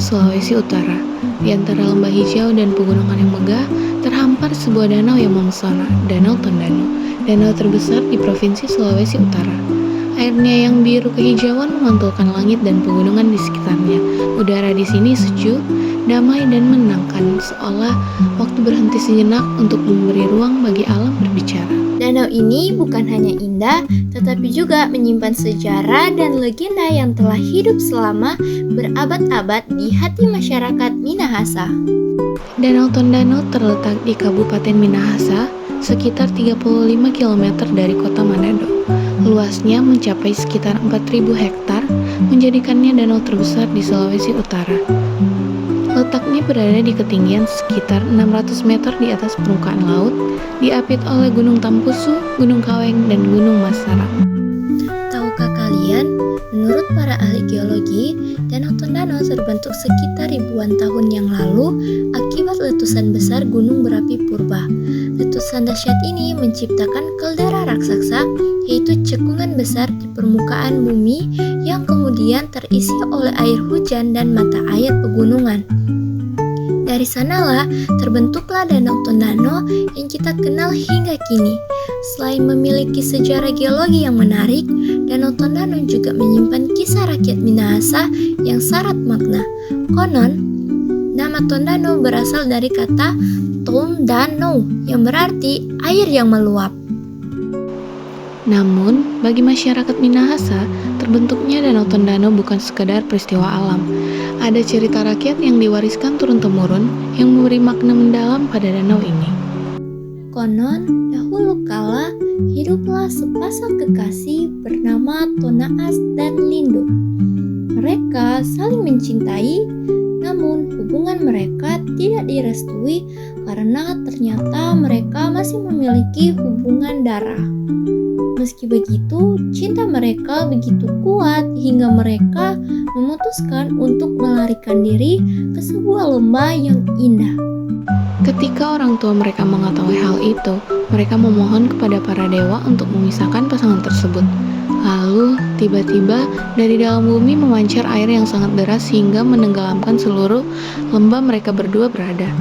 Sulawesi Utara. Di antara lembah hijau dan pegunungan yang megah, terhampar sebuah danau yang memesona, Danau Tondano, danau terbesar di Provinsi Sulawesi Utara. Airnya yang biru kehijauan memantulkan langit dan pegunungan di sekitarnya. Udara di sini sejuk, damai dan menenangkan, seolah waktu berhenti sejenak untuk memberi ruang bagi alam berbicara. Danau ini bukan hanya indah, tetapi juga menyimpan sejarah dan legenda yang telah hidup selama berabad-abad di hati masyarakat Minahasa. Danau Tondano terletak di Kabupaten Minahasa, sekitar 35 km dari kota Manado. Luasnya mencapai sekitar 4.000 hektar, menjadikannya danau terbesar di Sulawesi Utara. Letaknya berada di ketinggian sekitar 600 meter di atas permukaan laut, diapit oleh Gunung Tampusu, Gunung Kaweng, dan Gunung Masarang. Tahukah kalian, menurut para ahli geologi, Danau Tondano terbentuk sekitar ribuan tahun yang lalu akibat letusan besar gunung berapi purba. Letusan dahsyat ini menciptakan kaldera raksasa, yaitu cekungan besar di permukaan bumi yang kemudian terisi oleh air hujan dan mata air pegunungan. Dari sanalah terbentuklah Danau Tondano yang kita kenal hingga kini. Selain memiliki sejarah geologi yang menarik, Danau Tondano juga menyimpan kisah rakyat Minahasa yang syarat makna. Konon, nama Tondano berasal dari kata Tondano yang berarti air yang meluap. Namun, bagi masyarakat Minahasa, terbentuknya Danau Tondano bukan sekedar peristiwa alam. Ada cerita rakyat yang diwariskan turun-temurun yang memberi makna mendalam pada danau ini. Konon, dahulu kala hiduplah sepasang kekasih bernama Tonaas dan Lindo. Mereka saling mencintai, namun hubungan mereka tidak direstui karena ternyata mereka masih memiliki hubungan darah. Meski begitu, cinta mereka begitu kuat hingga mereka memutuskan untuk melarikan diri ke sebuah lembah yang indah. Ketika orang tua mereka mengetahui hal itu, mereka memohon kepada para dewa untuk memisahkan pasangan tersebut. Lalu, tiba-tiba dari dalam bumi memancar air yang sangat deras hingga menenggelamkan seluruh lembah mereka berdua berada.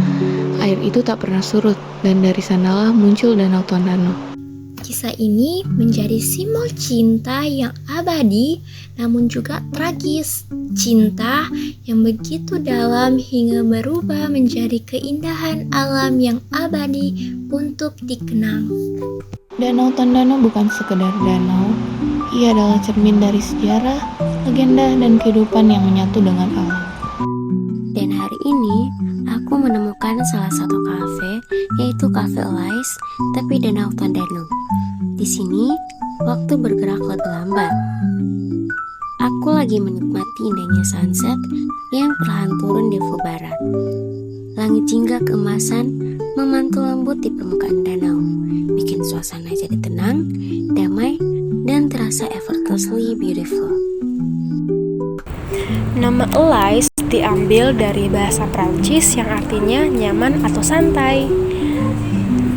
Air itu tak pernah surut, dan dari sanalah muncul Danau Tondano. Kisah ini menjadi simbol cinta yang abadi namun juga tragis. Cinta yang begitu dalam hingga berubah menjadi keindahan alam yang abadi untuk dikenang. Danau Tondano bukan sekedar danau, ia adalah cermin dari sejarah, legenda, dan kehidupan yang menyatu dengan alam. Dan hari ini, aku menemukan salah satu kafe, yaitu Cafe Alice, tapi Danau Tondano. Di sini, waktu bergerak lebih lambat. Aku lagi menikmati indahnya sunset yang perlahan turun di ufuk barat. Langit jingga keemasan memantul lembut di permukaan danau, bikin suasana jadi tenang, damai, dan terasa effortlessly beautiful. Nama Alice diambil dari bahasa Prancis yang artinya nyaman atau santai.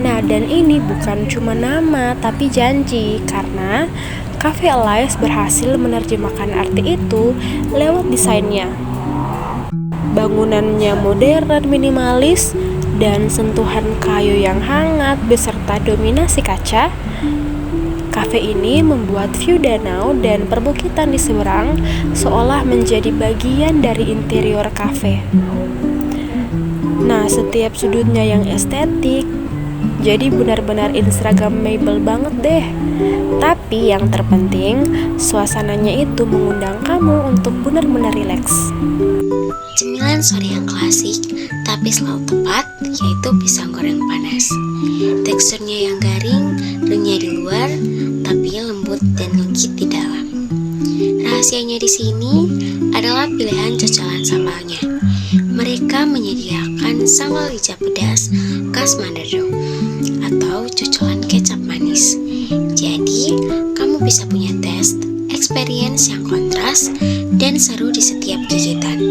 Nah, dan ini bukan cuma nama, tapi janji, karena Cafe Alice berhasil menerjemahkan arti itu lewat desainnya. Bangunannya modern, minimalis, dan sentuhan kayu yang hangat beserta dominasi kaca. Cafe ini membuat view danau dan perbukitan di seberang seolah menjadi bagian dari interior cafe. Nah, setiap sudutnya yang estetik, jadi benar-benar Instagramable banget deh. Tapi yang terpenting, suasananya itu mengundang kamu untuk benar-benar rileks. Cemilan sore yang klasik, tapi selalu tepat, yaitu pisang goreng panas. Teksturnya yang garing, renyah di luar, tapi lembut dan legit di dalam. Rahasianya di sini adalah pilihan cocolan sambalnya. Mereka menyediakan sambal hijau pedas khas Manado atau cocolan kecap manis. Jadi, kamu bisa punya taste, experience yang kontras dan seru di setiap gigitan.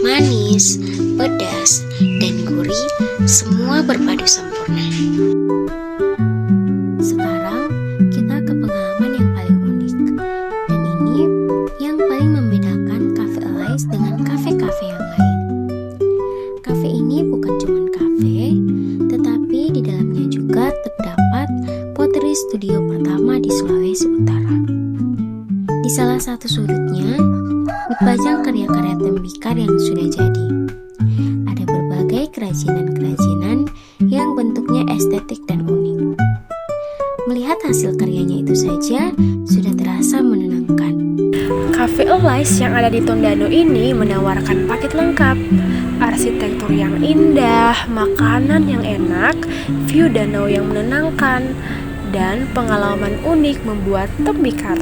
Manis, pedas, dan gurih semua berpadu sempurna. Sekarang kita ke pengalaman yang paling unik. Dan ini yang paling membedakan Cafe Alice dengan kafe-kafe yang lain. cafe, tetapi di dalamnya juga terdapat pottery studio pertama di Sulawesi Utara. Di salah satu sudutnya dipajang karya-karya tembikar yang sudah jadi. Ada berbagai kerajinan-kerajinan yang bentuknya estetik dan unik. Melihat hasil karyanya itu saja sudah terasa menenangkan. Cafe Alice yang ada di Tondano ini menawarkan paket lengkap, arsitektur yang indah, makanan yang enak, view danau yang menenangkan, dan pengalaman unik membuat tembikar.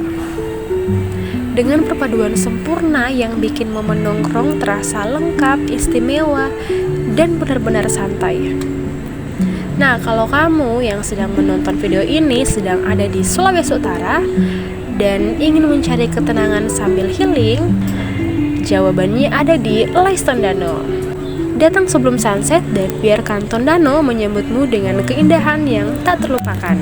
Dengan perpaduan sempurna yang bikin momen nongkrong terasa lengkap, istimewa, dan benar-benar santai. Nah, kalau kamu yang sedang menonton video ini sedang ada di Sulawesi Utara dan ingin mencari ketenangan sambil healing, jawabannya ada di Alice Tondano. Datang sebelum sunset dan biarkan Tondano menyambutmu dengan keindahan yang tak terlupakan.